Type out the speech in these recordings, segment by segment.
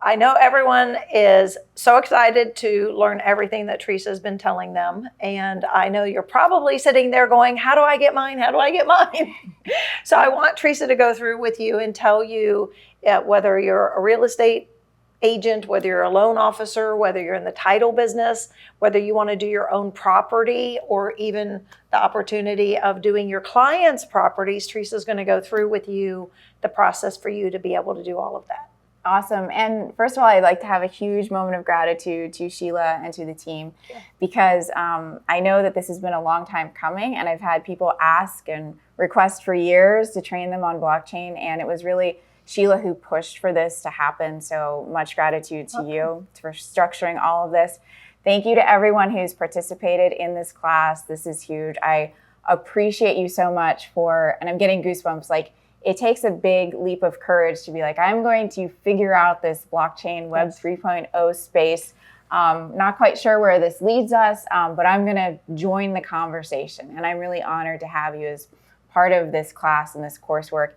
I know everyone is so excited to learn everything that Teresa's been telling them. And I know you're probably sitting there going, how do I get mine? How do I get mine? So I want Teresa to go through with you and tell you whether you're a real estate agent, whether you're a loan officer, whether you're in the title business, whether you want to do your own property or even the opportunity of doing your clients' properties. Teresa's going to go through with you the process for you to be able to do all of that. Awesome. And first of all, I'd like to have a huge moment of gratitude to Sheila and to the team because I know that this has been a long time coming, and I've had people ask and request for years to train them on blockchain, and it was really Sheila who pushed for this to happen. So much gratitude to you for structuring all of this. Thank you to everyone who's participated in this class. This is huge. I appreciate you so much and I'm getting goosebumps, like, it takes a big leap of courage to be like, I'm going to figure out this blockchain Web 3.0 space. Not quite sure where this leads us, but I'm going to join the conversation. And I'm really honored to have you as part of this class and this coursework.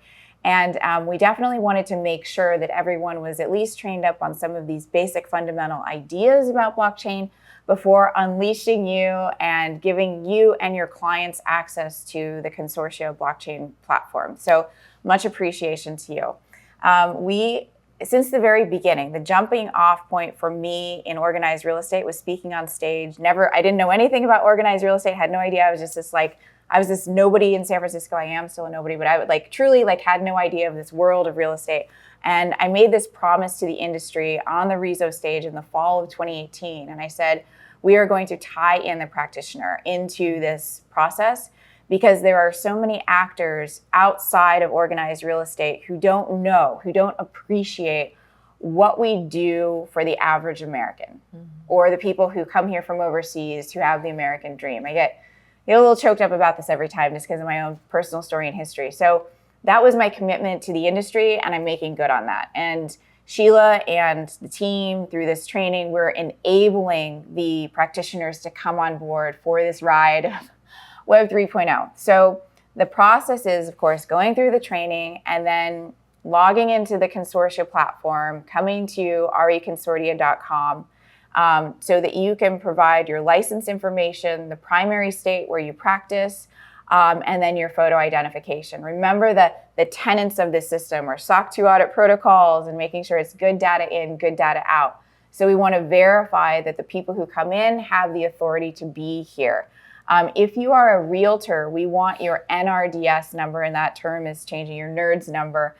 And we definitely wanted to make sure that everyone was at least trained up on some of these basic fundamental ideas about blockchain before unleashing you and giving you and your clients access to the Consortia blockchain platform. So much appreciation to you. Since the very beginning, the jumping off point for me in organized real estate was speaking on stage. I didn't know anything about organized real estate, had no idea. I was just this nobody in San Francisco. I am still a nobody, but I would truly had no idea of this world of real estate. And I made this promise to the industry on the Rezo stage in the fall of 2018. And I said, we are going to tie in the practitioner into this process because there are so many actors outside of organized real estate who don't appreciate what we do for the average American or the people who come here from overseas who have the American dream. I get a little choked up about this every time just because of my own personal story and history. So that was my commitment to the industry, and I'm making good on that. And Sheila and the team, through this training, we're enabling the practitioners to come on board for this ride of Web 3.0. So the process is, of course, going through the training and then logging into the Consortia platform, coming to reconsortia.com so that you can provide your license information, the primary state where you practice, and then your photo identification. Remember that the tenets of this system are SOC 2 audit protocols and making sure it's good data in, good data out. So we want to verify that the people who come in have the authority to be here. If you are a realtor, we want your NRDS number, and that term is changing, your NERDS number.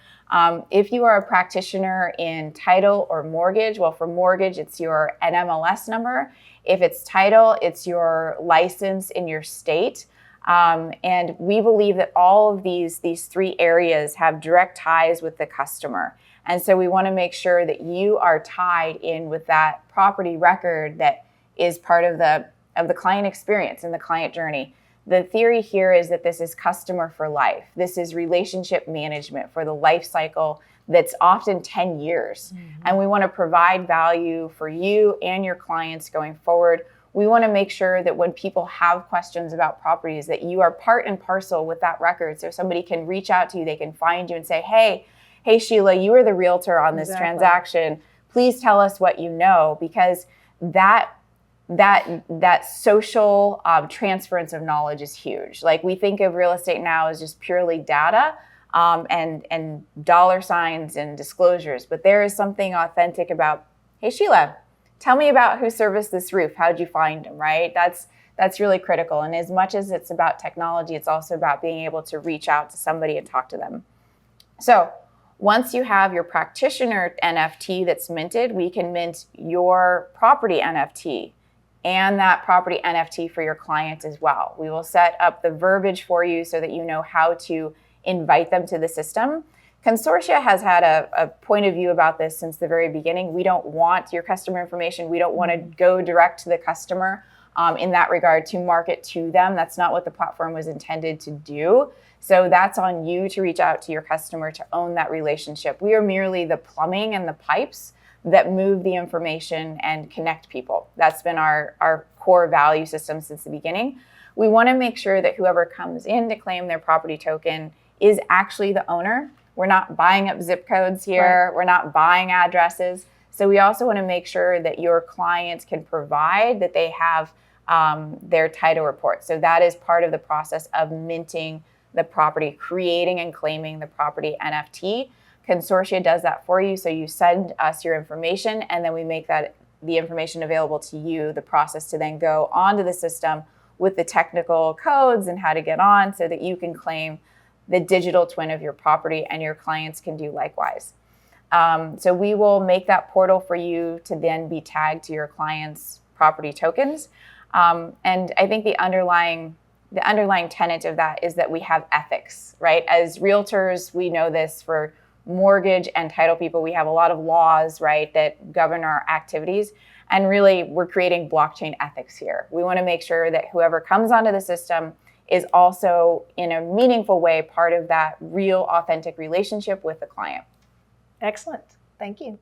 If you are a practitioner in title or mortgage, well, for mortgage, it's your NMLS number. If it's title, it's your license in your state. And we believe that all of these three areas have direct ties with the customer. And so we want to make sure that you are tied in with that property record that is part of the client experience and the client journey. The theory here is that this is customer for life. This is relationship management for the life cycle that's often 10 years. And we want to provide value for you and your clients going forward. We want to make sure that when people have questions about properties, that you are part and parcel with that record. So somebody can reach out to you, they can find you and say, hey, Sheila, you were the realtor on this transaction. Please tell us what you know, because that social transference of knowledge is huge. Like, we think of real estate now as just purely data and dollar signs and disclosures, but there is something authentic about, hey, Sheila, tell me about who serviced this roof. How'd you find them, right? That's really critical. And as much as it's about technology, it's also about being able to reach out to somebody and talk to them. So once you have your practitioner NFT that's minted, we can mint your property NFT and that property NFT for your client as well. We will set up the verbiage for you so that you know how to invite them to the system. Consortia has had a point of view about this since the very beginning. We don't want your customer information. We don't want to go direct to the customer in that regard to market to them. That's not what the platform was intended to do. So that's on you to reach out to your customer to own that relationship. We are merely the plumbing and the pipes that move the information and connect people. That's been our core value system since the beginning. We want to make sure that whoever comes in to claim their property token is actually the owner. We're not buying up zip codes here. Right. We're not buying addresses. So we also want to make sure that your clients can provide that they have their title report. So that is part of the process of minting the property, creating and claiming the property NFT. Consortia does that for you. So you send us your information, and then we make the information available to you, the process to then go onto the system with the technical codes and how to get on so that you can claim the digital twin of your property, and your clients can do likewise. So we will make that portal for you to then be tagged to your clients' property tokens. And I think the underlying tenet of that is that we have ethics, right? As realtors, we know this. For mortgage and title people, we have a lot of laws, right, that govern our activities. And really, we're creating blockchain ethics here. We want to make sure that whoever comes onto the system is also, in a meaningful way, part of that real, authentic relationship with the client. Excellent. Thank you.